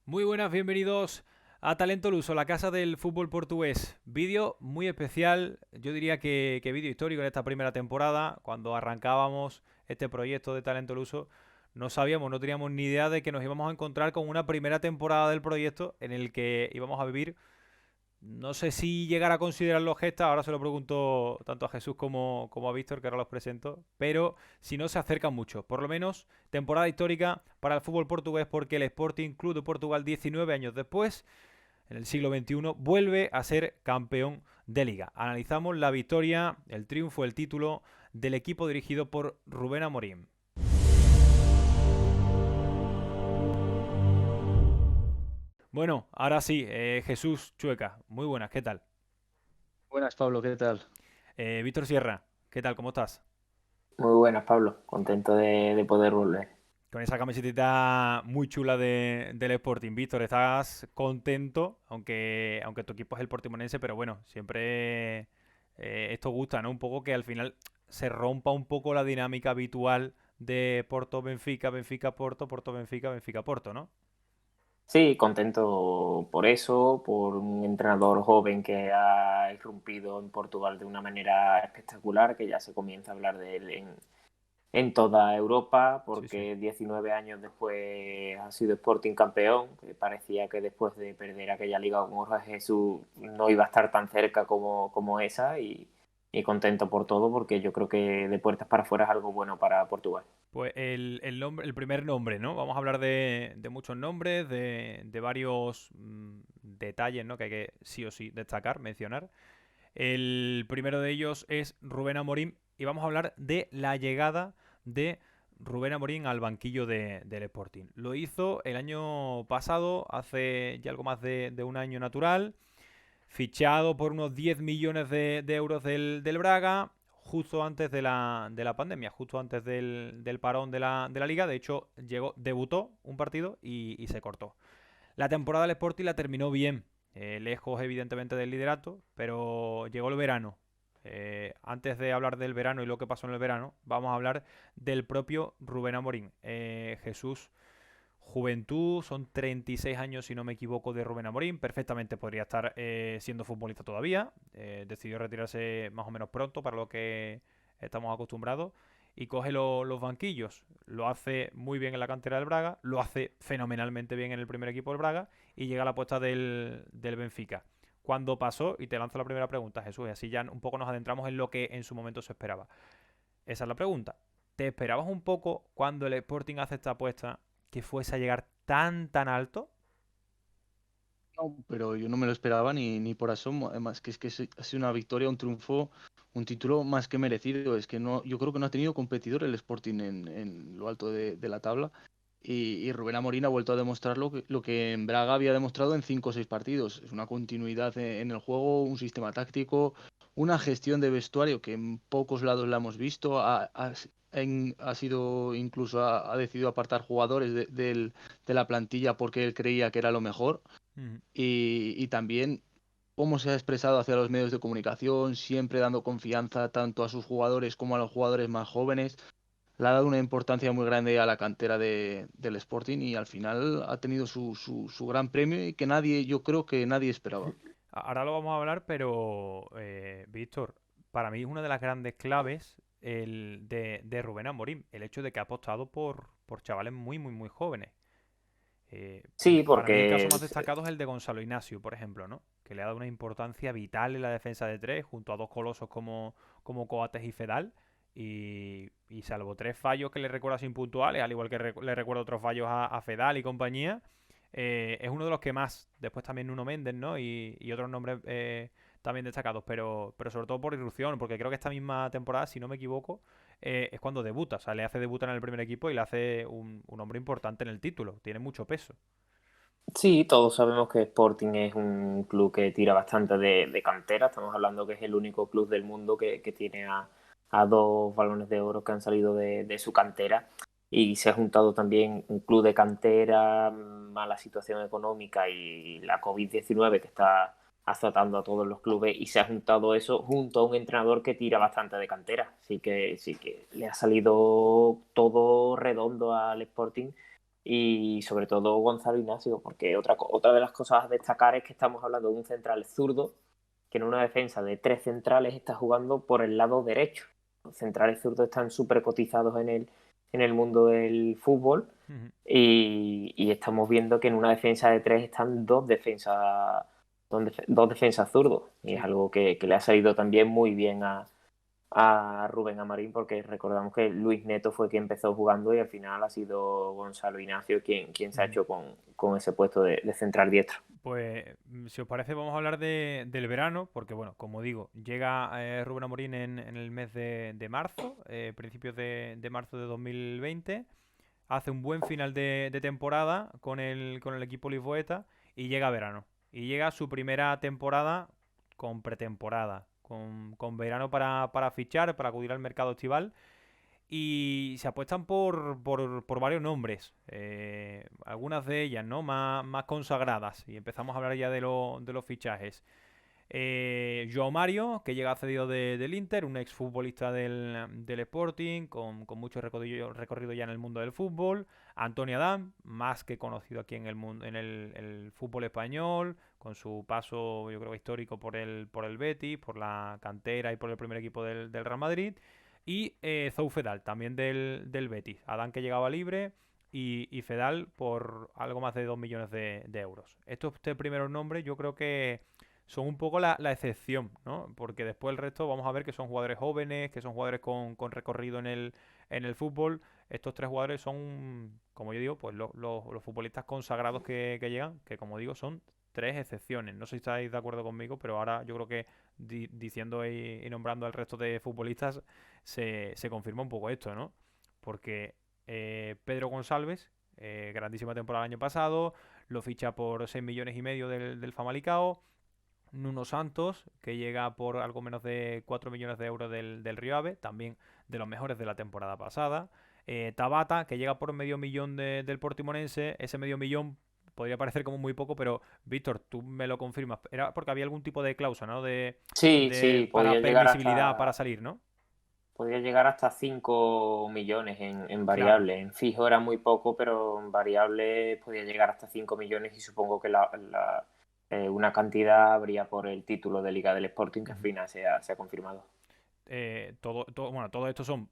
Muy buenas, bienvenidos a Talento Luso, la casa del fútbol portugués. Vídeo muy especial, yo diría que vídeo histórico en esta primera temporada. Cuando arrancábamos este proyecto de Talento Luso, no sabíamos, no teníamos ni idea de que nos íbamos a encontrar con una primera temporada del proyecto en el que íbamos a vivir. No sé si llegar a considerarlo gesta, ahora se lo pregunto tanto a Jesús como a Víctor, que ahora los presento, pero si no se acercan mucho, por lo menos temporada histórica para el fútbol portugués porque el Sporting Club de Portugal 19 años después, en el siglo XXI, vuelve a ser campeón de liga. Analizamos la victoria, el triunfo, el título del equipo dirigido por Rubén Amorim. Bueno, ahora sí, Jesús Chueca, muy buenas, ¿qué tal? Buenas, Pablo, ¿qué tal? Víctor Sierra, ¿qué tal? ¿Cómo estás? Muy buenas, Pablo. Contento de poder volver. Con esa camiseta muy chula del Sporting. Víctor, ¿estás contento? Aunque tu equipo es el Portimonense, pero bueno, siempre esto gusta, ¿no? Un poco que al final se rompa un poco la dinámica habitual de Porto-Benfica, Benfica-Porto, Porto-Benfica, Benfica-Porto, ¿no? Sí, contento por eso, por un entrenador joven que ha irrumpido en Portugal de una manera espectacular, que ya se comienza a hablar de él en toda Europa, Sí, sí. porque 19 años después ha sido Sporting campeón, que parecía que después de perder aquella liga con Jorge Jesús no iba a estar tan cerca como esa, y contento por todo, porque yo creo que de puertas para afuera es algo bueno para Portugal. Pues el primer nombre, ¿no? Vamos a hablar de muchos nombres, de varios detalles, ¿no? Que hay que sí o sí destacar, mencionar. El primero de ellos es Rubén Amorim y vamos a hablar de la llegada de Rubén Amorim al banquillo del Sporting. Lo hizo el año pasado, hace ya algo más de un año natural, fichado por unos 10 millones de euros del Braga, justo antes de la pandemia, justo antes del parón de la liga. De hecho, debutó un partido y se cortó. La temporada del Sporting la terminó bien, lejos evidentemente del liderato, pero llegó el verano. Antes de hablar del verano y lo que pasó en el verano, vamos a hablar del propio Rubén Amorín. Jesús, juventud, son 36 años si no me equivoco de Rubén Amorín, perfectamente podría estar siendo futbolista todavía, decidió retirarse más o menos pronto para lo que estamos acostumbrados y coge los banquillos. Lo hace muy bien en la cantera del Braga, lo hace fenomenalmente bien en el primer equipo del Braga y llega a la puesta del Benfica. ¿Cuándo pasó? Y te lanzo la primera pregunta, Jesús, y así ya un poco nos adentramos en lo que en su momento se esperaba. Esa es la pregunta. ¿Te esperabas un poco cuando el Sporting hace esta apuesta que fuese a llegar tan alto? No, pero yo no me lo esperaba ni por asomo. Además, que es que ha sido una victoria, un triunfo, un título más que merecido. Es que no, yo creo que no ha tenido competidor el Sporting en lo alto de la tabla. Y Rubén Amorín ha vuelto a demostrar lo que en Braga había demostrado en 5 o 6 partidos. Es una continuidad en el juego, un sistema táctico, una gestión de vestuario que en pocos lados la hemos visto. Ha sido incluso ha decidido apartar jugadores de la plantilla porque él creía que era lo mejor. Ujú. Y también cómo se ha expresado hacia los medios de comunicación, siempre dando confianza tanto a sus jugadores como a los jugadores más jóvenes. Le ha dado una importancia muy grande a la cantera del Sporting, y al final ha tenido su gran premio, y que nadie, yo creo que nadie esperaba. Ahora lo vamos a hablar, pero Víctor, para mí es una de las grandes claves de Rubén Amorim, el hecho de que ha apostado por chavales muy jóvenes. Eh, Sí, para mí el caso porque más destacado es el de Gonzalo Ignacio, por ejemplo, ¿no? Que le ha dado una importancia vital en la defensa de tres, junto a dos colosos como Coates y Fedal. Y salvo tres fallos que le recuerdo sin puntuales, al igual que le recuerdo otros fallos a Fedal y compañía, es uno de los que más. Después también Nuno Méndez, ¿no? Y otros nombres también destacados, pero sobre todo por irrupción, porque creo que esta misma temporada, si no me equivoco, es cuando debuta. O sea, le hace debutar en el primer equipo y le hace un hombre importante en el título. Tiene mucho peso. sí, todos sabemos que Sporting es un club que tira bastante de cantera. Estamos hablando que es el único club del mundo que tiene a dos balones de oro que han salido de su cantera. Y se ha juntado también un club de cantera, mala situación económica y la COVID-19 que está azotando a todos los clubes, y se ha juntado eso junto a un entrenador que tira bastante de cantera. Así que sí que le ha salido todo redondo al Sporting, y sobre todo Gonzalo Ignacio, porque otra de las cosas a destacar es que estamos hablando de un central zurdo que en una defensa de 3 centrales está jugando por el lado derecho. Los centrales zurdos están súper cotizados en el mundo del fútbol y estamos viendo que en una defensa de 3 están dos defensas zurdos y es algo que le ha salido también muy bien a Rubén Amarín, porque recordamos que Luis Neto fue quien empezó jugando y al final ha sido Gonzalo Ignacio quien se ha hecho con ese puesto de central diestro. Pues, si os parece, vamos a hablar del verano, porque, bueno, como digo, llega Rubén Amorín en el mes de marzo, principios de marzo de 2020, hace un buen final de temporada con el equipo lisboeta y llega verano. Y llega su primera temporada con pretemporada, con verano para fichar, para acudir al mercado estival. Y se apuestan por varios nombres, algunas de ellas, ¿no? Más consagradas. Y empezamos a hablar ya de los fichajes. Joao Mario, que llega cedido del Inter, un exfutbolista del Sporting, con mucho recorrido ya en el mundo del fútbol. Antonio Adán, más que conocido aquí en el fútbol español, con su paso, yo creo, histórico por el Betis, por la cantera y por el primer equipo del Real Madrid. Y Zou Fedal, también del Betis. Adán, que llegaba libre, y Fedal por algo más de 2 millones de euros. Estos tres primeros nombres yo creo que son un poco la excepción, ¿no? Porque después el resto vamos a ver que son jugadores jóvenes, que son jugadores con recorrido en el fútbol. Estos tres jugadores son, como yo digo, pues los futbolistas consagrados que llegan, que como digo son tres excepciones. No sé si estáis de acuerdo conmigo, pero ahora yo creo que diciendo y nombrando al resto de futbolistas se confirma un poco esto, ¿no? Porque Pedro Gonçalves, grandísima temporada el año pasado, lo ficha por 6 millones y medio del Famalicao. Nuno Santos, que llega por algo menos de 4 millones de euros del Río Ave, también de los mejores de la temporada pasada. Tabata, que llega por medio millón del Portimonense. Ese medio millón podría parecer como muy poco, pero Víctor, tú me lo confirmas. Era porque había algún tipo de cláusula, ¿no? Sí, Para permisibilidad para salir, ¿no? podía llegar hasta 5 millones en Claro. variable. En fijo era muy poco, pero en variable podía llegar hasta 5 millones y supongo que una cantidad habría por el título de Liga del Sporting que al Ujú. final se ha confirmado. Bueno, todo esto son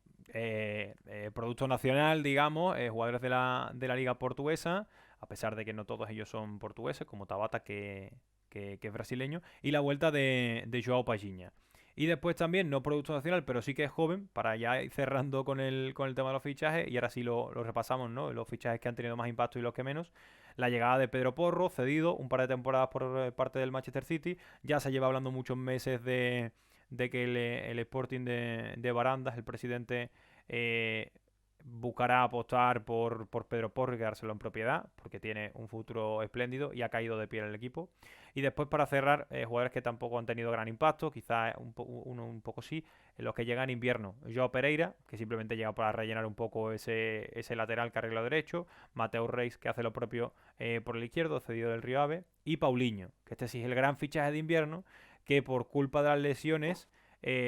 producto nacional, digamos, jugadores de la Liga Portuguesa, a pesar de que no todos ellos son portugueses, como Tabata, que es brasileño, y la vuelta de Joao Paginha. Y después también, no producto nacional, pero sí que es joven, para ya ir cerrando con el tema de los fichajes, y ahora sí lo repasamos, ¿no? Los fichajes que han tenido más impacto y los que menos. La llegada de Pedro Porro, cedido un par de temporadas por parte del Manchester City. Ya se lleva hablando muchos meses de que el Sporting de Barandas, el presidente, eh, buscará apostar por Pedro Porro y quedárselo en propiedad, porque tiene un futuro espléndido y ha caído de pie en el equipo. Y después, para cerrar, jugadores que tampoco han tenido gran impacto, quizás uno un poco sí, en los que llega en invierno. Joao Pereira, que simplemente llega para rellenar un poco ese lateral que arregla derecho. Mateo Reis, que hace lo propio por el izquierdo, cedido del Río Ave. Y Paulinho, que este sí es el gran fichaje de invierno, que por culpa de las lesiones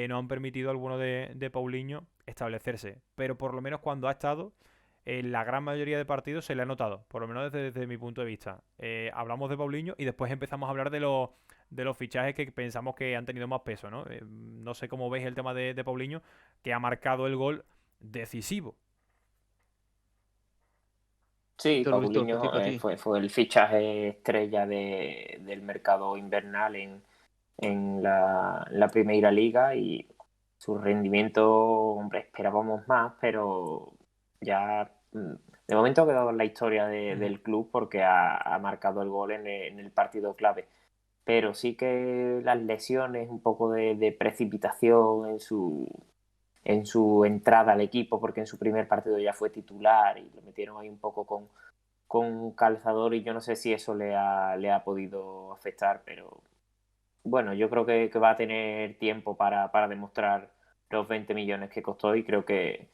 no han permitido a alguno de Paulinho establecerse. Pero por lo menos cuando ha estado, en la gran mayoría de partidos se le ha notado, por lo menos desde mi punto de vista. Hablamos de Paulinho y después empezamos a hablar de los fichajes que pensamos que han tenido más peso, ¿no? No sé cómo veis el tema de Paulinho, que ha marcado el gol decisivo. Sí, Víctor, te Paulinho toca a ti. fue el fichaje estrella del mercado invernal en la Primera Liga y su rendimiento, hombre, esperábamos más, pero ya de momento ha quedado en la historia Ujú. del club porque ha marcado el gol en el partido clave. Pero sí que las lesiones, un poco de precipitación en su entrada al equipo, porque en su primer partido ya fue titular y lo metieron ahí un poco con calzador y yo no sé si eso le ha podido afectar, pero bueno, yo creo que va a tener tiempo para demostrar los 20 millones que costó y creo que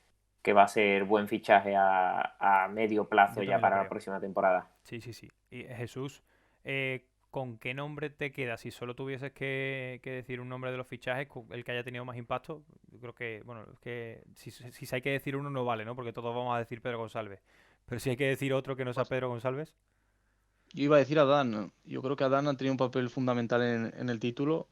va a ser buen fichaje a medio plazo Yo ya también lo para la creo. próxima temporada. Sí, sí, sí. Y Jesús, ¿con qué nombre te quedas? Si solo tuvieses que decir un nombre de los fichajes, el que haya tenido más impacto, yo creo que, bueno, es que si hay que decir uno no vale, ¿no? Porque todos vamos a decir Pedro González. Pero si hay que decir otro que no sea Pues, Pedro González. yo iba a decir a Dan. Yo creo que Adán ha tenido un papel fundamental en el título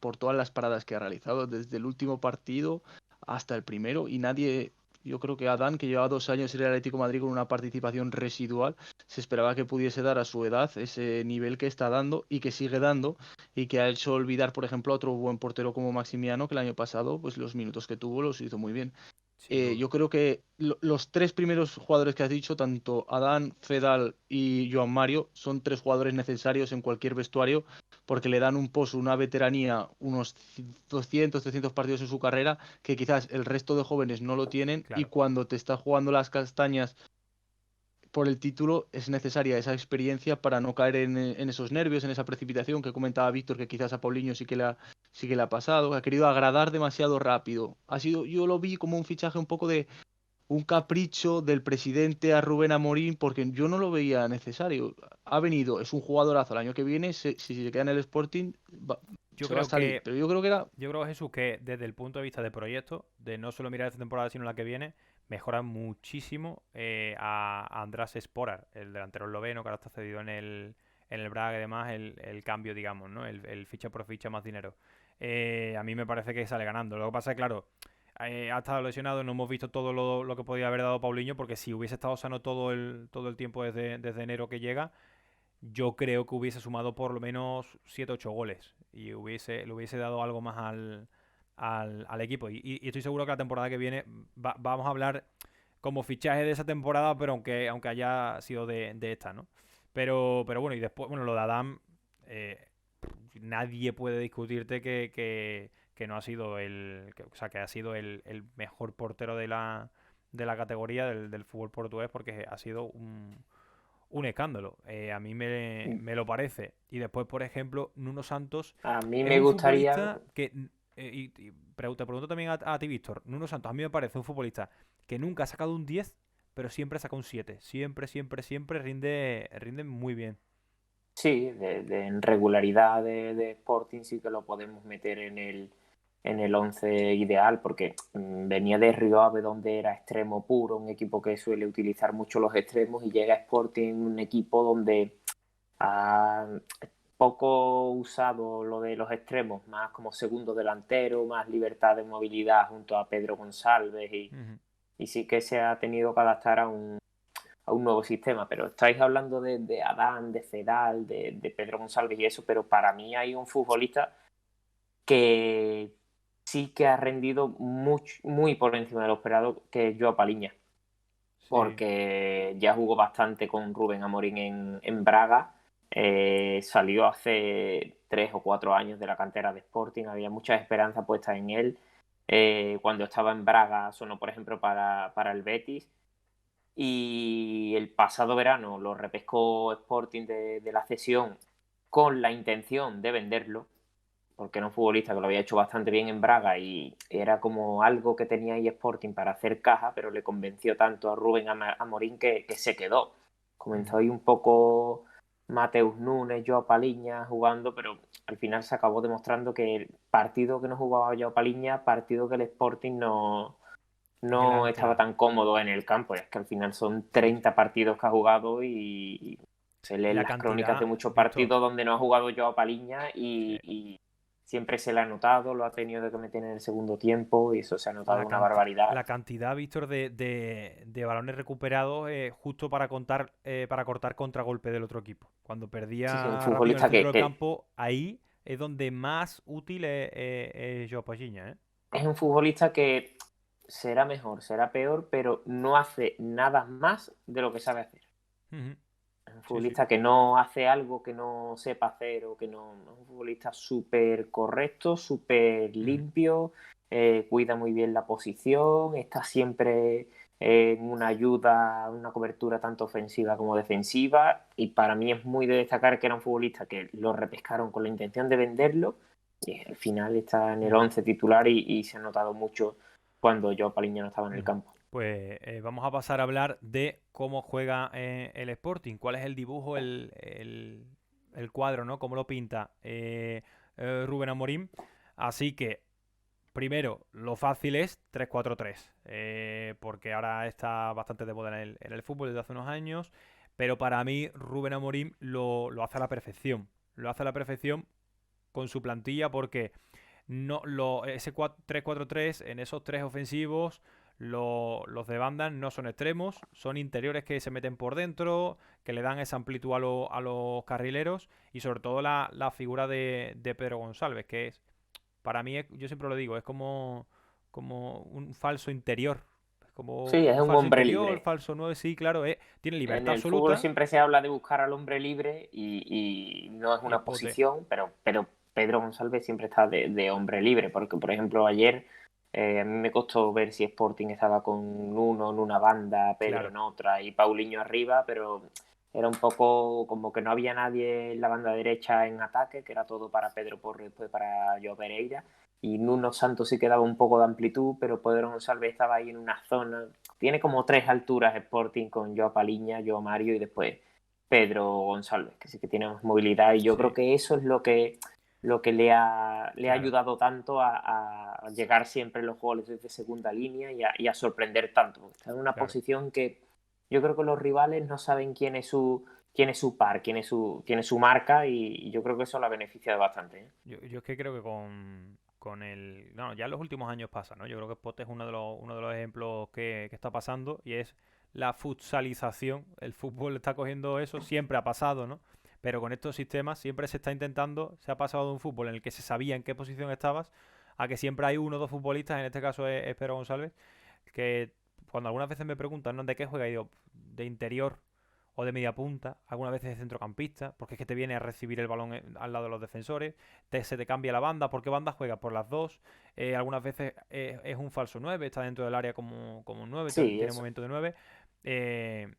por todas las paradas que ha realizado, desde el último partido hasta el primero, y nadie, yo creo que Adán, que llevaba 2 años en el Atlético de Madrid con una participación residual, se esperaba que pudiese dar a su edad ese nivel que está dando y que sigue dando, y que ha hecho olvidar, por ejemplo, a otro buen portero como Maximiano, que el año pasado, pues los minutos que tuvo los hizo muy bien. Sin duda. Yo creo que los tres primeros jugadores que has dicho, tanto Adán, Fedal y Joan Mario, son tres jugadores necesarios en cualquier vestuario porque le dan un pozo, una veteranía, unos 200, 300 partidos en su carrera que quizás el resto de jóvenes no lo tienen, y Claro. cuando te estás jugando las castañas por el título es necesaria esa experiencia para no caer en esos nervios, en esa precipitación que comentaba Víctor, que quizás a Paulinho sí que le ha pasado, que ha querido agradar demasiado rápido. Yo lo vi como un fichaje un poco de un capricho del presidente a Rubén Amorín, porque yo no lo veía necesario. Ha venido, es un jugadorazo. El año que viene, si se queda en el Sporting, Yo se va a creo salir. que Pero yo creo que era. Yo creo, Jesús, que desde el punto de vista de proyecto, de no solo mirar esta temporada, sino la que viene, mejora muchísimo a András Sporar, el delantero esloveno que ahora está cedido en el Braga y demás, el cambio, digamos, ¿no? El ficha por ficha más dinero. A mí me parece que sale ganando. Lo que pasa es, claro, ha estado lesionado, no hemos visto todo lo que podía haber dado Paulinho, porque si hubiese estado sano todo el tiempo desde enero que llega, yo creo que hubiese sumado por lo menos 7 8 goles y le hubiese dado algo más al equipo. Y estoy seguro que la temporada que viene vamos a hablar como fichaje de esa temporada, pero aunque haya sido de esta, ¿no? Pero bueno, y después, bueno, lo de Adam, eh, nadie puede discutirte que no ha sido o sea, que ha sido el mejor portero de la categoría del fútbol portugués, porque ha sido un escándalo. A mí me lo parece. Y después, por ejemplo, Nuno Santos A mí es me un gustaría, futbolista que... te pregunto también a ti, Víctor. Nuno Santos a mí me parece un futbolista que nunca ha sacado un 10, pero siempre saca un 7. Siempre, siempre, siempre rinde muy bien. sí, en regularidad de Sporting sí que lo podemos meter en el 11 ideal, porque venía de Río Ave, donde era extremo puro, un equipo que suele utilizar mucho los extremos, y llega a Sporting, un equipo donde ha poco usado lo de los extremos, más como segundo delantero, más libertad de movilidad junto a Pedro González, Ujú. y sí que se ha tenido que adaptar a un nuevo sistema. Pero estáis hablando de Adán, de Fedal, de Pedro González y eso, pero para mí hay un futbolista que sí que ha rendido muy por encima de lo esperado, que es Joao Paliña, Sí. porque ya jugó bastante con Rubén Amorín en Braga. Salió hace 3 o 4 años de la cantera de Sporting, había muchas esperanzas puestas en él. Cuando estaba en Braga sonó, por ejemplo, para el Betis, y el pasado verano lo repescó Sporting de la cesión con la intención de venderlo, porque era un futbolista que lo había hecho bastante bien en Braga y era como algo que tenía ahí Sporting para hacer caja, pero le convenció tanto a Rubén Amorín que se quedó. Comenzó Ujú. ahí un poco Mateus Nunes, Joao Paliña jugando, pero al final se acabó demostrando que el partido que no jugaba Joao Paliña, partido que el Sporting Es la no estaba ansiedad. tan cómodo en el campo. Es que al final son Sí, sí. 30 partidos que ha jugado, y se Y leen la las crónicas de cantidad, muchos Víctor. partidos donde no ha jugado Joao Paliña, Sí. y siempre se le ha notado, lo ha tenido que meter en el segundo tiempo y eso se ha notado una barbaridad. La cantidad, Víctor, de balones recuperados justo para cortar contragolpe del otro equipo. Cuando Sí, sí, un perdía rápido en el futbolista centro del campo, ahí es donde más útil es Joao Palhinha, ¿eh? es un futbolista que será mejor, será peor, pero no hace nada más de lo que sabe hacer. Ujú. Es un Sí, sí. futbolista que no hace algo que no sepa hacer, o que no. Es un futbolista súper correcto, súper Ujú. limpio, cuida muy bien la posición, está siempre en una ayuda, una cobertura tanto ofensiva como defensiva. Y para mí es muy de destacar que era un futbolista que lo repescaron con la intención de venderlo, y al final está en el Ujú. 11 titular, y se ha notado mucho cuando Joao Paliña no estaba en el Ujú. campo. Pues vamos a pasar a hablar de cómo juega el Sporting, cuál es el dibujo, el cuadro, ¿no? Cómo lo pinta Rubén Amorín. Así que Primero, lo fácil es 3-4-3, porque ahora está bastante de moda en el fútbol desde hace unos años, pero para mí Rubén Amorim lo hace a la perfección. Lo hace a la perfección con su plantilla porque ese 3-4-3 en esos tres ofensivos, los de banda no son extremos, son interiores que se meten por dentro, que le dan esa amplitud a los carrileros y sobre todo la figura de Pedro González, que es, para mí, yo siempre lo digo, es como un falso interior. Es como Sí, es un un falso hombre interior, libre. falso 9 sí, claro, tiene En libertad el fútbol absoluta siempre se habla de buscar al hombre libre y no es y una pote. posición, pero Pedro González siempre está de hombre libre, porque por ejemplo ayer a mí me costó ver si Sporting estaba con uno en una banda, Pedro Claro. en otra y Paulinho arriba, pero era un poco como que no había nadie en la banda derecha en ataque, que era todo para Pedro Porro y después para Joao Pereira. Y Nuno Santos sí que daba un poco de amplitud, pero Pedro González estaba ahí en una zona. Tiene como tres alturas Sporting con Joao Paliña, Joao Mario y después Pedro González, que sí que tiene más movilidad. Y yo creo Sí, que eso es lo que le ha claro. ayudado tanto a llegar siempre en los goles desde segunda línea y a sorprender tanto. Porque está en una Claro. posición que yo creo que los rivales no saben quién es su par, quién es su marca y yo creo que eso la beneficia bastante, ¿eh? Yo es que creo que con el... No, ya en los últimos años pasa, ¿no? Yo creo que Pote es uno de los ejemplos que está pasando y es la futsalización. El fútbol está cogiendo eso, siempre ha pasado, ¿no? Pero con estos sistemas siempre se está intentando, se ha pasado de un fútbol en el que se sabía en qué posición estabas a que siempre hay uno o dos futbolistas, en este caso es Pedro González, que cuando algunas veces me preguntan, ¿no? ¿De qué juega? Y digo, de interior o de media punta, algunas veces de centrocampista, porque es que te viene a recibir el balón al lado de los defensores, se te cambia la banda, ¿por qué banda juega? Por las dos, algunas veces es un falso 9, está dentro del área como un 9, Sí, tiene eso. momento de 9.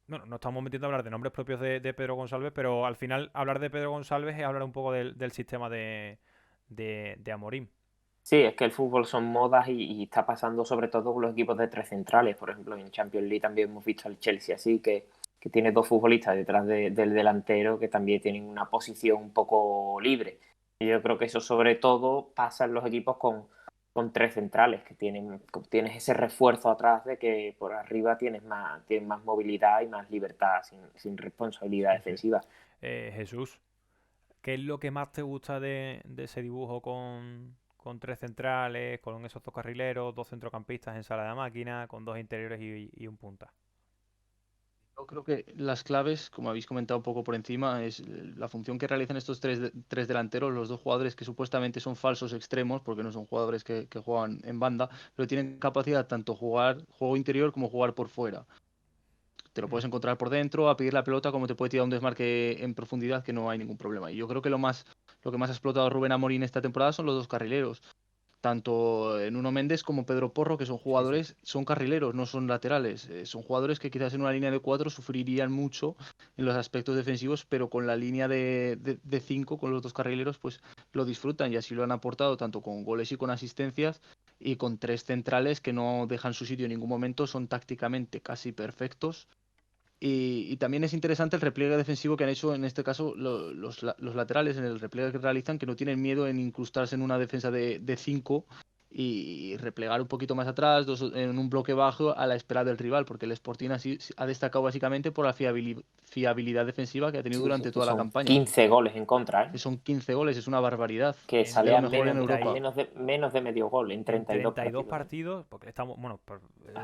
Bueno, no estamos metiendo a hablar de nombres propios de Pedro González, pero al final hablar de Pedro González es hablar un poco del sistema de Amorim. Sí, es que el fútbol son modas y está pasando sobre todo con los equipos de tres centrales. Por ejemplo, en Champions League también hemos visto al Chelsea así, que tiene dos futbolistas detrás del delantero que también tienen una posición un poco libre. Y yo creo que eso sobre todo pasa en los equipos con tres centrales, que tienes ese refuerzo atrás de que por arriba tienes más movilidad y más libertad sin responsabilidad Sí, sí. defensiva. Jesús, ¿qué es lo que más te gusta de ese dibujo con tres centrales, con esos dos carrileros, dos centrocampistas en sala de máquina, con dos interiores y un punta? Yo creo que las claves, como habéis comentado un poco por encima, es la función que realizan estos tres delanteros, los dos jugadores que supuestamente son falsos extremos, porque no son jugadores que juegan en banda, pero tienen capacidad tanto jugar juego interior como jugar por fuera. Te lo puedes Mm. encontrar por dentro, a pedir la pelota, como te puede tirar un desmarque en profundidad, que no hay ningún problema. Y yo creo que lo que más ha explotado Rubén Amorín esta temporada son los dos carrileros. Tanto Nuno Méndez como Pedro Porro, que son Sí, sí. jugadores, son carrileros, no son laterales. Son jugadores que quizás en una línea de cuatro sufrirían mucho en los aspectos defensivos, pero con la línea de cinco, con los dos carrileros, pues lo disfrutan y así lo han aportado tanto con goles y con asistencias y con tres centrales que no dejan su sitio en ningún momento, son tácticamente casi perfectos y también es interesante el repliegue defensivo que han hecho en este caso los laterales en el repliegue que realizan, que no tienen miedo en incrustarse en una defensa de 5 y replegar un poquito más atrás, en un bloque bajo a la espera del rival, porque el Sporting así ha destacado básicamente por la fiabilidad defensiva que ha tenido Sí, sí, durante que toda la son campaña. 15 goles en contra, ¿eh? Que son 15 goles, es una barbaridad. Que En De lo salían mejor en menos, Europa. menos de medio gol en En 32 32 partidos, ¿eh? partidos, porque estamos, bueno,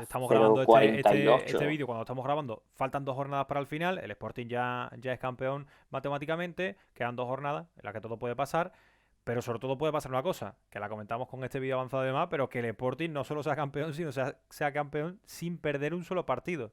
estamos grabando este 0,48. vídeo cuando estamos grabando, faltan 2 jornadas para el final, el Sporting ya es campeón matemáticamente, quedan 2 jornadas en las que todo puede pasar, pero sobre todo puede pasar una cosa, que la comentamos con este vídeo avanzado de más, pero que el Sporting no solo sea campeón, sino sea campeón sin perder un solo partido.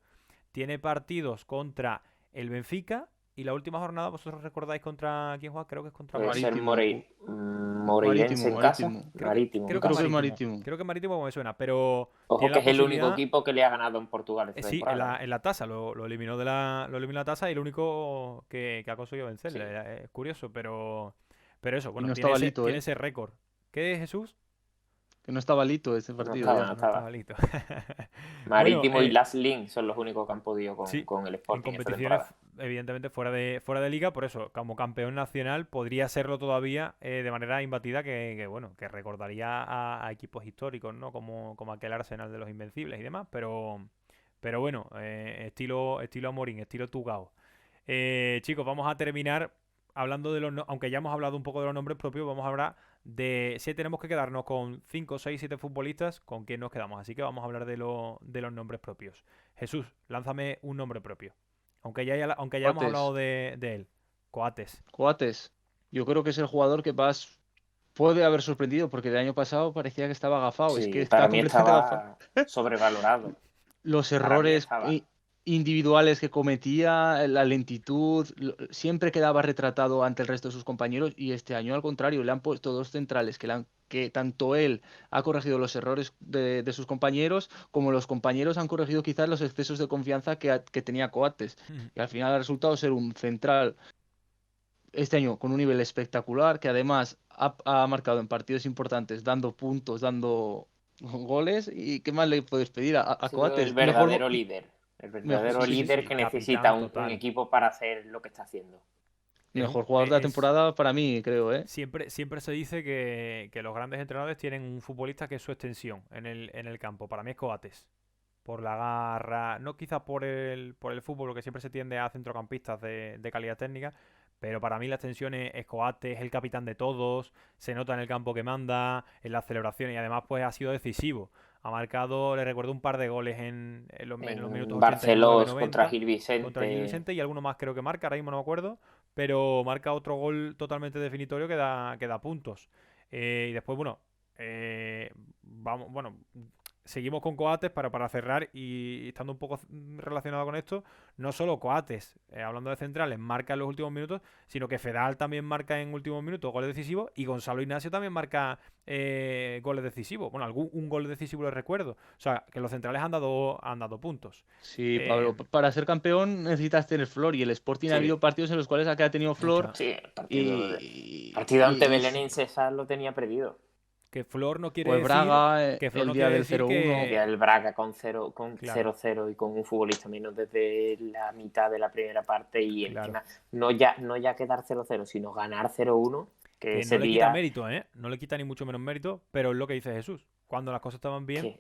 Tiene partidos contra el Benfica y la última jornada, ¿vosotros recordáis contra quién juega? Creo que es contra Puede ser Marítimo. Marítimo, Moreirense en casa, marítimo. Marítimo Creo en que es Creo que es casa. Marítimo. marítimo. Creo que es Marítimo como me suena, pero Ojo tiene que la es el único posibilidad. equipo que le ha ganado en Portugal esta Sí, en temporada, ¿eh? la tasa, lo eliminó lo eliminó la tasa y el único que ha conseguido vencerle. Sí. Es curioso, pero eso, Y bueno, no tiene estaba ese, Lito, tiene ¿eh? ese récord. ¿Qué es Jesús? Que no estaba lito ese No partido estaba, ya. no No estaba estaba. listo. Bueno, Marítimo y Last Link son los únicos que han podido sí, con el en Sporting esta competiciones, temporada. evidentemente fuera de liga, por eso, como campeón nacional, podría serlo todavía de manera imbatida, bueno, que recordaría a equipos históricos, ¿no? Como aquel Arsenal de los Invencibles y demás, pero bueno, estilo Amorín, estilo Tugao. Chicos, vamos a terminar hablando de aunque ya hemos hablado un poco de los nombres propios, vamos a hablar de si tenemos que quedarnos con 5, 6, 7 futbolistas, ¿con quién nos quedamos? Así que vamos a hablar de los nombres propios. Jesús, lánzame un nombre propio. Aunque ya hemos Coates. hablado de él. Coates. Coates. Yo creo que es el jugador que más puede haber sorprendido porque el año pasado parecía que estaba agafado. Es que Sí, está para mí completamente agafado. estaba sobrevalorado. Los Para mí errores estaba. individuales que cometía, la lentitud, siempre quedaba retratado ante el resto de sus compañeros y este año al contrario, le han puesto dos centrales que tanto él ha corregido los errores de sus compañeros como los compañeros han corregido quizás los excesos de confianza que tenía Coates. Y al final ha resultado ser un central este año con un nivel espectacular que además ha marcado en partidos importantes, dando puntos, dando goles y qué más le puedes pedir Ha a sido el Coates. verdadero líder. El Mejor, verdadero sí, sí, líder sí. que necesita Capitán un total. equipo para hacer lo que está haciendo. Mejor jugador de la temporada para mí, creo, ¿eh? Siempre se dice que los grandes entrenadores tienen un futbolista que es su extensión en el campo. Para mí es Coates. Por la garra, no quizás por el fútbol, que siempre se tiende a centrocampistas de calidad técnica, pero para mí la extensión es Coates, es el capitán de todos, se nota en el campo que manda, en las celebraciones y además pues ha sido decisivo. Ha marcado, le recuerdo, un par de goles en los minutos En 89, Barcelos contra 90 Gil contra Gil Vicente. Vicente y alguno más creo que marca, ahora mismo no me acuerdo, pero marca otro gol totalmente definitorio que da puntos. Y después, bueno, bueno, seguimos con Coates para cerrar y estando un poco relacionado con esto, no solo Coates, hablando de centrales, marca en los últimos minutos, sino que Fedal también marca en últimos minutos goles decisivos y Gonzalo Ignacio también marca goles decisivos. Bueno, un gol decisivo lo recuerdo. O sea, que los centrales han dado puntos. Sí, Eh, Pablo, para ser campeón necesitas tener flor y el Sporting ha Sí, habido partidos en los cuales ha tenido ahí flor está. sí, el y, partido ante y- y Belén en César lo tenía perdido. Que Flor no quiere fue decir Braga que Flor el no día quiere del decir 0-1. Ya que el Braga con 0, con claro, 0-0 y con un futbolista menos desde la mitad de la primera parte y claro, encima no ya quedar 0-0, sino ganar 0-1, que que no ese le quita día mérito, ¿eh? No le quita ni mucho menos mérito, pero es lo que dice Jesús. Cuando las cosas estaban bien,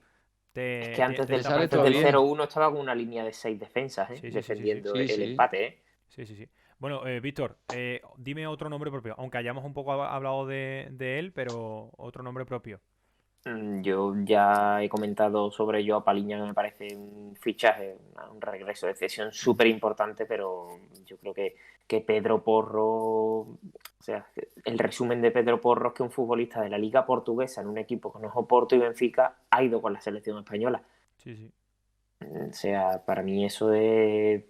que es que antes Te del, te sale aparece antes todo del Flor. bien. 0-1 estaba con una línea de 6 defensas, Sí, sí, sí, sí, sí. defendiendo Sí, el sí. empate, Sí, sí, sí. Bueno, Víctor, dime otro nombre propio, aunque hayamos un poco hablado de él, pero otro nombre propio. Yo ya he comentado sobre Joao Paliña, que me parece un fichaje, un regreso de cesión Ujú. súper importante, pero yo creo que Pedro Porro, o sea, el resumen de Pedro Porro es que un futbolista de la Liga Portuguesa en un equipo que no es Oporto y Benfica ha ido con la selección española. Sí, sí. O sea, para mí eso es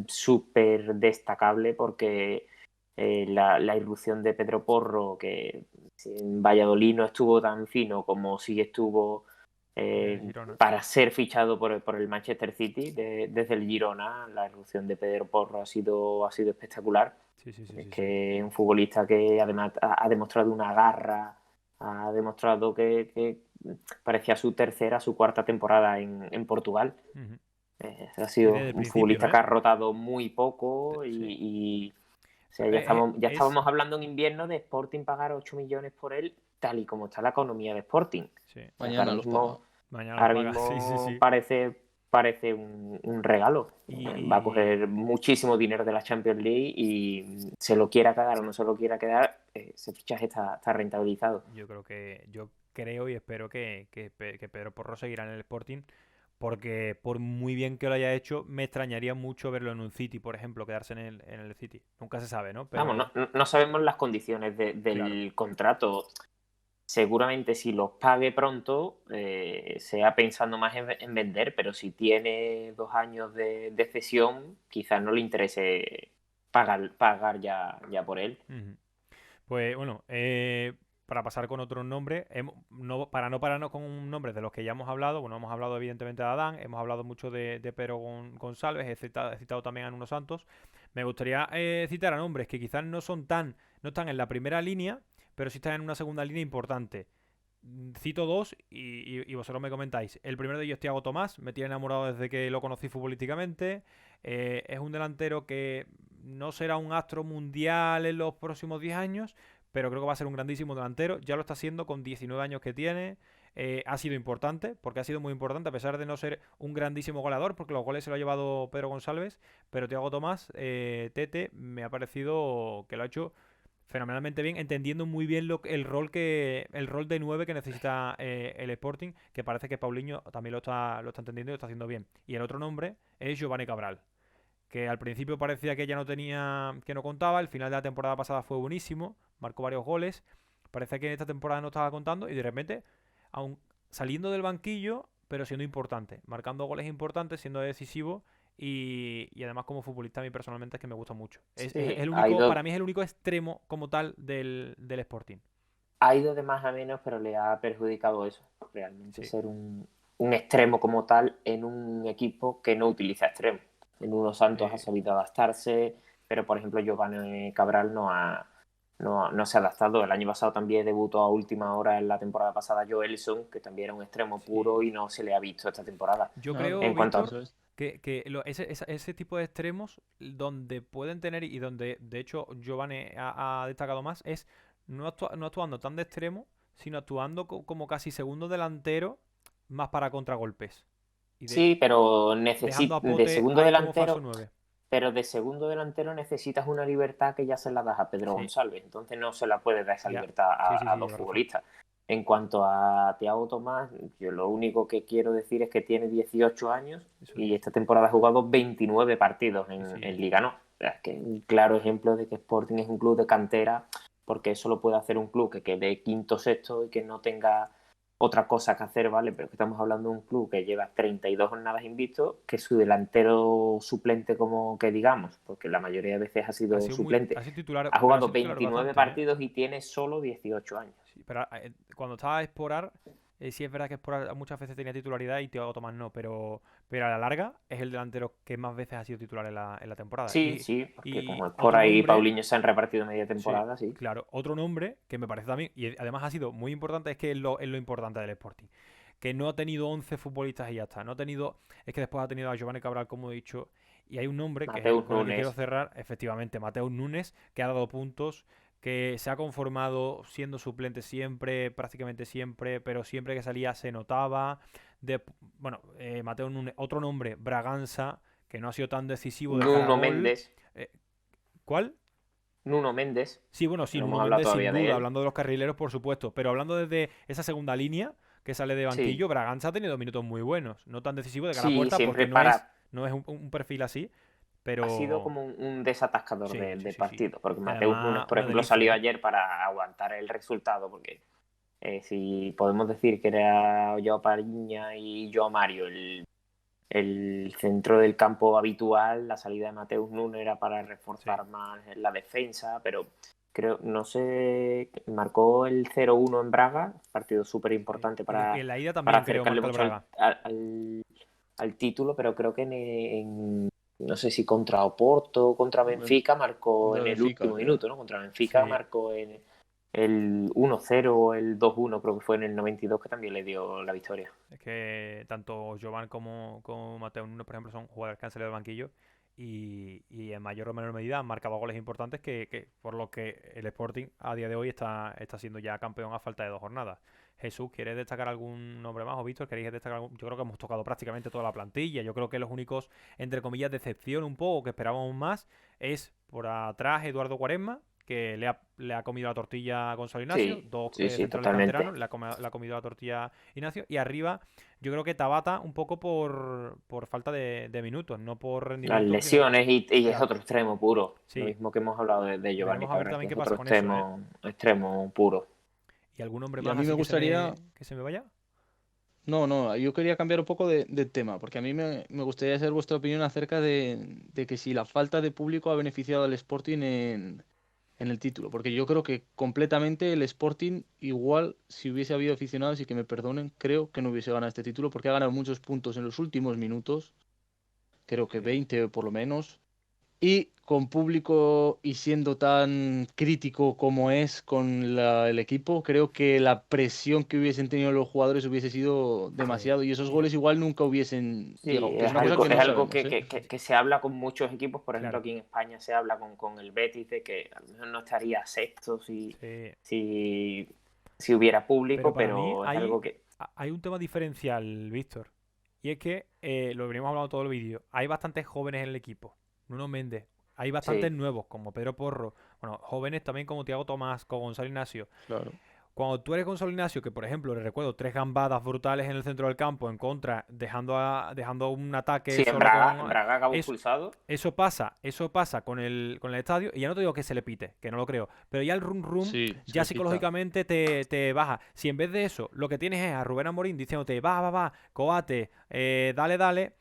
súper destacable porque la irrupción de Pedro Porro, que en Valladolid no estuvo tan fino como sí estuvo En el Girona. para ser fichado por el Manchester City desde el Girona, la irrupción de Pedro Porro ha sido espectacular. Sí, sí, sí, Es sí, sí. que es un futbolista que además ha demostrado una garra, ha demostrado que parecía su tercera, su cuarta temporada en Portugal. Ujú. Ha Sí, sido desde el un principio, futbolista ¿eh? que ha rotado muy poco Sí. o sea, ya estábamos hablando en invierno de Sporting pagar 8 millones por él, tal y como está la economía de Sporting. Sí. O sea, que Mañana los paga. Mañana los ahora paga. Sí, sí, mismo sí. parece un regalo. Va a Y coger muchísimo dinero de la Champions League y se lo quiera quedar o no se lo quiera quedar, ese fichaje está rentabilizado. yo creo y espero que Pedro Porro seguirá en el Sporting. Porque por muy bien que lo haya hecho, me extrañaría mucho verlo en un City, por ejemplo, quedarse en el City. Nunca se sabe, ¿no? Vamos, Pero, no sabemos las condiciones claro. del contrato. Seguramente si los pague pronto, sea pensando más en vender, pero si tiene 2 años de cesión, quizás no le interese pagar ya por él. Ujú. Pues bueno, para pasar con otros nombres, para no pararnos con nombres de los que ya hemos hablado, bueno, hemos hablado evidentemente de Adán, hemos hablado mucho de Pedro González, he citado también a Nuno Santos. Me gustaría citar a nombres que quizás no están en la primera línea, pero sí están en una segunda línea importante. cito dos y vosotros me comentáis. El primero de ellos es Thiago Tomás, me tiene enamorado desde que lo conocí futbolísticamente. Es un delantero que no será un astro mundial en los próximos 10 años, pero creo que va a ser un grandísimo delantero. Ya lo está haciendo con 19 años que tiene. Ha sido importante, porque ha sido muy importante, a pesar de no ser un grandísimo goleador, porque los goles se lo ha llevado Pedro González, pero Thiago Tomás, Tete, me ha parecido que lo ha hecho fenomenalmente bien, entendiendo muy bien el rol de 9 que necesita el Sporting, que parece que Paulinho también lo está entendiendo y lo está haciendo bien. Y el otro nombre es Giovanni Cabral, que al principio parecía que ya no tenía, que no contaba, el final de la temporada pasada fue buenísimo, marcó varios goles, parece que en esta temporada no estaba contando y de repente, aun saliendo del banquillo, pero siendo importante, marcando goles importantes, siendo decisivo y además como futbolista a mí personalmente es que me gusta mucho. Es Sí, el ha único, para ido, mí es el único extremo como tal del Sporting. ha ido de más a menos, pero le ha perjudicado eso, realmente Sí, ser un extremo como tal en un equipo que no utiliza extremo. En Nuno Santos ha eh, sabido adaptarse, pero por ejemplo Giovanni Cabral no se ha adaptado. El año pasado también debutó a última hora en la temporada pasada Joelson, que también era un extremo sí. puro y no se le ha visto esta temporada. Yo Claro, creo, En cuanto a Víctor, eso es. que ese tipo de extremos donde pueden tener y donde de hecho Giovanni ha destacado más es no actuando tan de extremo, sino actuando como casi segundo delantero más para contragolpes. Y sí, pero dejando a de Pote segundo ahí como falso delantero, 9. pero de segundo delantero necesitas una libertad que ya se la das a Pedro Sí, González, entonces no se la puede dar esa ya. libertad Sí, sí, a sí, dos lleva razón. futbolistas. En cuanto a Thiago Tomás, yo lo único que quiero decir es que tiene 18 años Eso y es. esta temporada ha jugado 29 partidos Sí, sí. en Liga No. O sea, es que es un claro ejemplo de que Sporting es un club de cantera, porque eso lo puede hacer un club que quede quinto sexto y que no tenga otra cosa que hacer, ¿vale? Pero que estamos hablando de un club que lleva 32 jornadas invicto, que su delantero suplente, como que digamos, porque la mayoría de veces ha sido suplente, Ha sido titular, ha pero ha jugado sido titular 29 bastante, ¿eh? partidos y tiene solo 18 años. Sí, pero cuando estaba a Esporar, sí es verdad que Esporar muchas veces tenía titularidad y Thiago Tomás no, pero a la larga es el delantero que más veces ha sido titular en la temporada. Sí, Y, sí, porque y como es por otro ahí nombre, Paulinho se han repartido media sí, temporada, sí. claro, otro nombre que me parece también, y además ha sido muy importante, es que es lo importante del Sporting. Que no ha tenido 11 futbolistas y ya está. No ha tenido, es que después ha tenido a Giovanni Cabral, como he dicho, y hay un nombre que es Mateus con el que quiero Nunes. cerrar, efectivamente, Mateus Nunes, que ha dado puntos, que se ha conformado siendo suplente siempre, prácticamente siempre, pero siempre que salía se notaba. Bueno, Mateus Nunes, otro nombre, Braganza, que no ha sido tan decisivo de cara a Nuno gol. Méndez. Eh, ¿Cuál? Nuno Méndez, Sí, bueno, que sí, no Nuno hemos hablado Méndez sin todavía de duda, él. hablando de los carrileros, por supuesto, pero hablando desde esa segunda línea que sale de Sí, banquillo, Braganza ha tenido minutos muy buenos, no tan decisivo de cara a sí, puerta porque siempre no es un perfil así, ha sido pero como un desatascador sí, sí, de sí, sí. partido, porque Y Mateus Nunes, además por una ejemplo, delicia, salió ¿eh? ayer para aguantar el resultado, porque si podemos decir que era Joao Pariña y Joao Mario el centro del campo habitual, la salida de Mateus Nunes era para Sí. reforzar más la defensa, pero creo, no sé, marcó el 0-1 en Braga, partido súper Sí. importante Y en la ida para también creo acercarle marca el mucho Braga. al título, pero creo que no sé si contra Oporto o contra Benfica marcó Contra en el Benfica, último creo. minuto, ¿no? Contra Benfica Sí, marcó en el 1-0 o el 2-1, creo que fue en el 92, que también le dio la victoria. es que tanto Jovan como Mateo Nunes, por ejemplo, son jugadores que han salido del banquillo y en mayor o menor medida han marcado goles importantes por lo que el Sporting a día de hoy está siendo ya campeón a falta de 2 jornadas. Jesús, ¿quieres destacar algún nombre más? ¿O Víctor, queréis destacar algún? Yo creo que hemos tocado prácticamente toda la plantilla. Yo creo que los únicos, entre comillas, decepción un poco, que esperábamos más, es por atrás Eduardo Cuaresma, que le ha comido la tortilla a Gonzalo Ignacio, Sí, dos sí, sí, centrales totalmente. canteranos, le ha comido la tortilla Ignacio, y arriba yo creo que Tabata un poco por falta de minutos, no por Las rendimiento, sino, lesiones y es claro, otro extremo puro. Lo sí. mismo que hemos hablado de Giovanni Veremos a ver Cabral, que también es qué otro pasa con eso, ¿eh? extremo puro. ¿Y algún hombre Y a más mí me así que se gustaría, me, que se me vaya? no, no, yo quería cambiar un poco de tema, porque a mí me gustaría saber vuestra opinión acerca de que si la falta de público ha beneficiado al Sporting en el título, porque yo creo que completamente el Sporting, igual si hubiese habido aficionados y que me perdonen, creo que no hubiese ganado este título, porque ha ganado muchos puntos en los últimos minutos, creo que Sí. 20 por lo menos, Y con público y siendo tan crítico como es con el equipo, creo que la presión que hubiesen tenido los jugadores hubiese sido Sí. demasiado y esos goles igual nunca hubiesen Sí, llegado, que es una cosa que es no algo sabemos, ¿eh? que se habla con muchos equipos. Por ejemplo, Claro. aquí en España se habla con el Betis de que a lo mejor no estaría sexto Sí. si hubiera Pero público, para mí pero es algo que... hay un tema diferencial, Víctor. Y es que, lo venimos hablando todo el vídeo, hay bastantes jóvenes en el equipo. Nuno Méndez. Hay bastantes Sí, nuevos, como Pedro Porro. Bueno, jóvenes también como Thiago Tomás, con Gonzalo Ignacio. Claro. Cuando tú eres Gonzalo Ignacio, que por ejemplo, le recuerdo 3 gambadas brutales en el centro del campo en contra, dejando un ataque sí, solo En con... Braga acabó Eso, expulsado. eso pasa con el estadio, y ya no te digo que se le pite, que no lo creo, pero ya el rum rum Sí, ya se quita. psicológicamente te baja. Si en vez de eso lo que tienes es a Rubén Amorín diciéndote, va, coate, dale,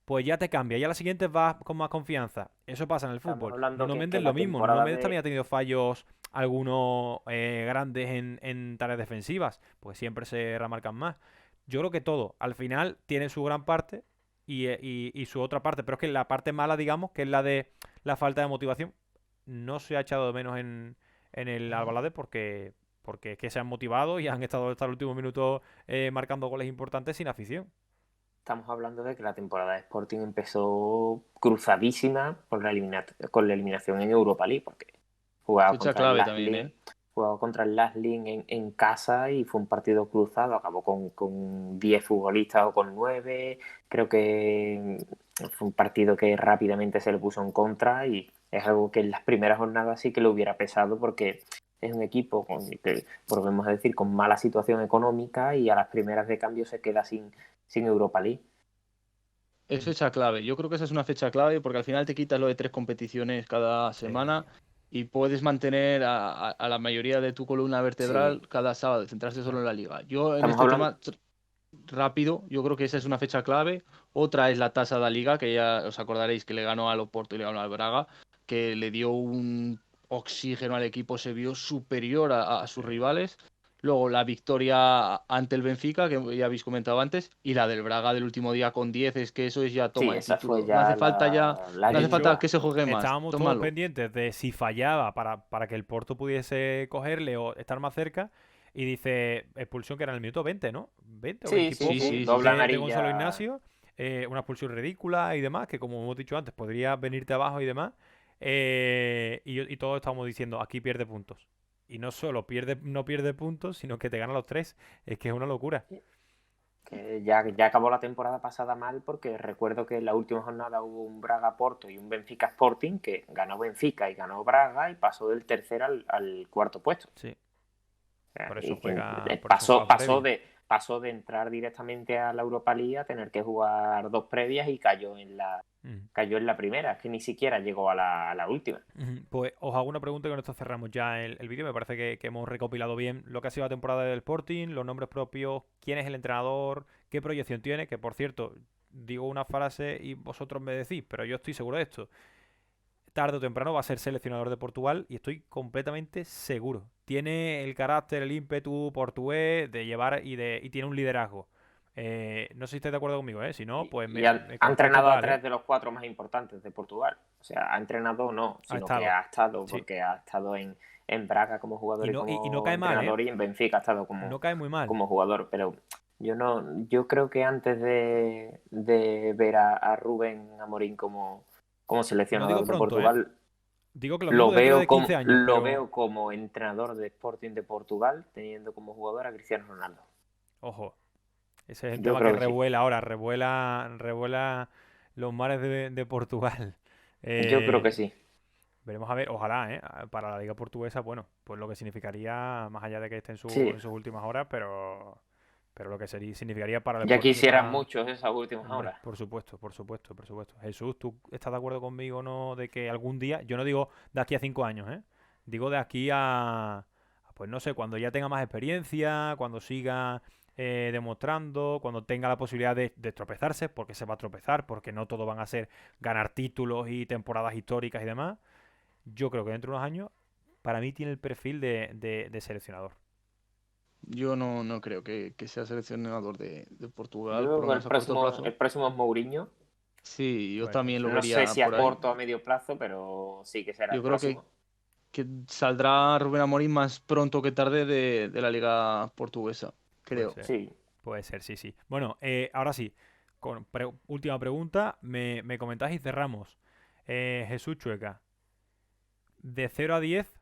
pues ya te cambia, ya la siguiente vas con más confianza. Eso pasa en el Estamos fútbol. hablando Nuno que Méndez lo la mismo, Nuno temporada Méndez también de... ha tenido fallos algunos grandes en tareas defensivas, pues siempre se remarcan más. Yo creo que todo, al final, tiene su gran parte y su otra parte, pero es que la parte mala, digamos, que es la de la falta de motivación, no se ha echado de menos en el Albalade porque es que se han motivado y han estado hasta el último minuto marcando goles importantes sin afición. Estamos hablando de que la temporada de Sporting empezó cruzadísima con la eliminación en Europa League, porque jugaba Fecha contra el clave también, Laslin, ¿eh? jugaba contra el Laslin en casa y fue un partido cruzado, acabó con 10 futbolistas o con 9. Creo que fue un partido que rápidamente se le puso en contra y es algo que en las primeras jornadas sí que le hubiera pesado, porque es un equipo que, volvemos a decir, con mala situación económica, y a las primeras de cambio se queda sin Europa League. Es fecha clave. Yo creo que esa es una fecha clave porque al final te quitas lo de 3 competiciones cada Sí, semana y puedes mantener a la mayoría de tu columna Sí, vertebral cada sábado, centrarse solo en claro. la liga. Yo en estamos este hablando, tema rápido, yo creo que esa es una fecha clave. Otra es la tasa de la liga, que ya os acordaréis que le ganó al Oporto y le ganó al Braga, que le dio un oxígeno al equipo, se vio superior a sus Sí. rivales. Luego la victoria ante el Benfica, que ya habéis comentado antes, y la del Braga del último día con 10, es que eso es ya sí, toma el esa fue título. No ya hace falta ya, la no De hace falta hecho, guinda. que se juegue más, estábamos todos tómalo. pendientes de si fallaba para que el Porto pudiese cogerle o estar más cerca. Y dice expulsión que era en el minuto 20, ¿no? 20 o 20 Sí, y sí, Sí, poco sí, sí, sí, doble sí. de Gonzalo amarilla. Ignacio. Una expulsión ridícula y demás, que como hemos dicho antes, podría venirte abajo y demás. Y todos estamos diciendo, aquí pierde puntos. Y no solo no pierde puntos, sino que te gana los 3. Es que es una locura. Que ya acabó la temporada pasada mal, porque recuerdo que en la última jornada hubo un Braga Porto y un Benfica Sporting, que ganó Benfica y ganó Braga y pasó del tercer al cuarto puesto. Sí, O sea, por eso por eso pasó, juega previa. pasó de entrar directamente a la Europa League a tener que jugar dos previas y Ujú. cayó en la primera, que ni siquiera llegó a la última. Ujú. Pues os hago una pregunta y con esto cerramos ya el vídeo. Me parece que hemos recopilado bien lo que ha sido la temporada del Sporting, los nombres propios, quién es el entrenador, qué proyección tiene, que por cierto, digo una frase y vosotros me decís, pero yo estoy seguro de esto. Tarde o temprano va a ser seleccionador de Portugal y estoy completamente seguro. Tiene el carácter, el ímpetu portugués de llevar y tiene un liderazgo. No sé si estáis de acuerdo conmigo, ¿eh? Si no, pues Y me ha cortáis entrenado a total, ¿eh? 3 de los 4 más importantes de Portugal. O sea, ha entrenado no, Ha sino que estado. ha estado, Sí. porque ha estado en Braga como jugador y Y no como cae mal, ¿eh? entrenador, y en Benfica ha estado No cae muy mal. como jugador. Pero yo creo que antes de ver a Rubén Amorín como No digo seleccionador de pronto, ¿eh? Portugal, Digo que lo mismo dentro de 15 años, lo pero veo como entrenador de Sporting de Portugal, teniendo como jugador a Cristiano Ronaldo. ojo, ese es el Yo tema que creo que sí. revuela ahora, revuela los mares de Portugal. Yo creo que Eh, sí. veremos a ver, ojalá, ¿eh? Para la liga portuguesa, bueno, pues lo que significaría, más allá de que esté Sí, en sus últimas horas, pero lo que significaría para el ya Sporting quisieran está, muchos esas últimas hombre, horas. por supuesto, por supuesto, por supuesto. Jesús, ¿tú estás de acuerdo conmigo o no de que algún día, yo no digo de aquí a 5 años, ¿eh? Digo de aquí pues no sé, cuando ya tenga más experiencia, cuando siga demostrando, cuando tenga la posibilidad de tropezarse, porque se va a tropezar, porque no todo van a ser ganar títulos y temporadas históricas y demás. Yo creo que dentro de unos años, para mí tiene el perfil de seleccionador. Yo no creo que sea seleccionador de Yo Portugal, creo por lo que menos a corto plazo. el próximo es Mourinho, Sí, yo Puede ser, también sí. lo No sé vería si a por ahí. corto o a medio plazo, pero sí que será el Yo creo próximo. que saldrá Rubén Amorim más pronto que tarde de la liga portuguesa, Puede creo. ser. Sí, Puede ser, sí, sí. Bueno, ahora sí, última pregunta, me comentás y cerramos. Jesús Chueca, de 0 a 10,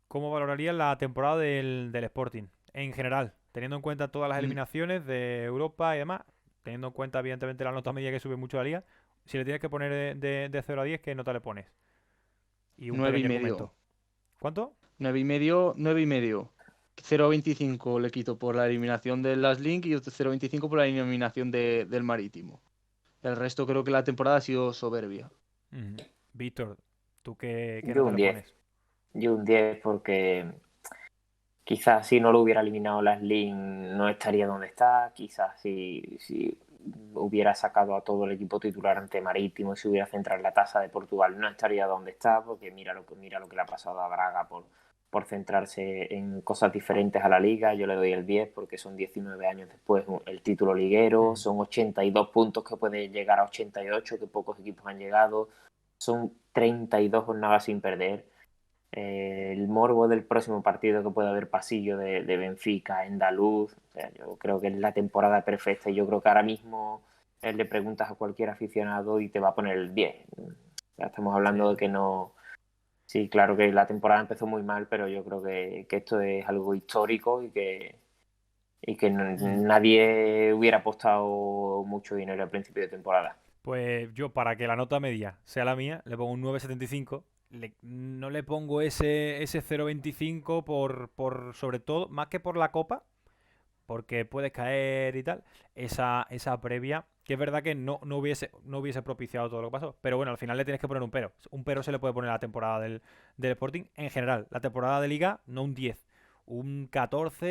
¿cómo valorarías la temporada del Sporting? En general, teniendo en cuenta todas las Mm, eliminaciones de Europa y demás, teniendo en cuenta evidentemente la nota media que sube mucho la liga, si le tienes que poner de 0 a 10, ¿qué nota le pones? Y un nueve y pequeño medio. argumento. ¿Cuánto? 9,5, 9,5. 0,25 le quito por la eliminación del Last Link y otro 0,25 por la eliminación del Marítimo. El resto creo que la temporada ha sido soberbia. Ujú. Víctor, ¿tú qué yo nota un le 10. pones? Yo un 10 porque quizás si no lo hubiera eliminado las Link no estaría donde está. Quizás si hubiera sacado a todo el equipo titular ante Marítimo y se hubiera centrado en la tasa de Portugal no estaría donde está, porque mira lo que le ha pasado a Braga por centrarse en cosas diferentes a la liga. Yo le doy el 10 porque son 19 años después el título liguero, Ujú. son 82 puntos que puede llegar a 88, que pocos equipos han llegado, son 32 jornadas sin perder. El morbo del próximo partido que puede haber pasillo de Benfica, Andaluz. O sea, yo creo que es la temporada perfecta y yo creo que ahora mismo le preguntas a cualquier aficionado y te va a poner el 10. Ya estamos Sí, hablando de sí. que no. Sí, claro que la temporada empezó muy mal, pero yo creo que esto es algo histórico y que Ujú. nadie hubiera apostado mucho dinero al principio de temporada. Pues yo, para que la nota media sea la mía, le pongo un 9,75. No le pongo ese 0,25 sobre todo, más que por la copa, porque puedes caer y tal, esa previa, que es verdad que no hubiese propiciado todo lo que pasó. Pero bueno, al final le tienes que poner un pero. Un pero se le puede poner a la temporada del Sporting en general. La temporada de Liga, no un 10. Un 14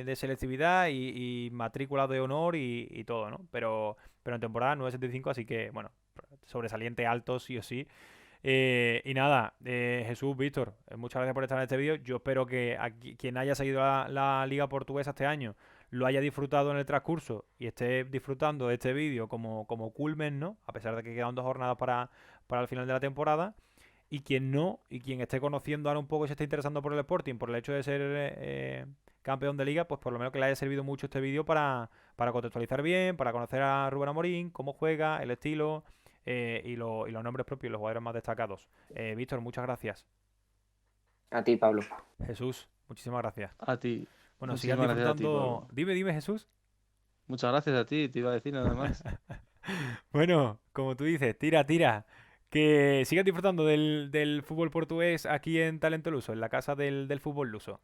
de selectividad y matrícula de honor y todo, ¿no? Pero en temporada 9,75, así que, bueno, sobresaliente alto sí o sí. Y nada, Jesús, Víctor, muchas gracias por estar en este vídeo. Yo espero que quien haya seguido la Liga Portuguesa este año lo haya disfrutado en el transcurso y esté disfrutando de este vídeo como culmen, ¿no? A pesar de que quedan 2 jornadas para el final de la temporada. Y quien no, y quien esté conociendo ahora un poco y se esté interesando por el Sporting, por el hecho de ser campeón de liga, pues por lo menos que le haya servido mucho este vídeo para contextualizar bien, para conocer a Rubén Amorín, cómo juega, el estilo y los nombres propios, los jugadores más destacados. Víctor, muchas gracias. A ti, Pablo. Jesús, muchísimas gracias. A ti. Bueno, sigan Muchísimas gracias a ti, disfrutando. Pablo. Dime, Jesús. Muchas gracias a ti, te iba a decir nada más. Bueno, como tú dices, tira. Que sigan disfrutando del fútbol portugués aquí en Talento Luso, en la casa del fútbol luso.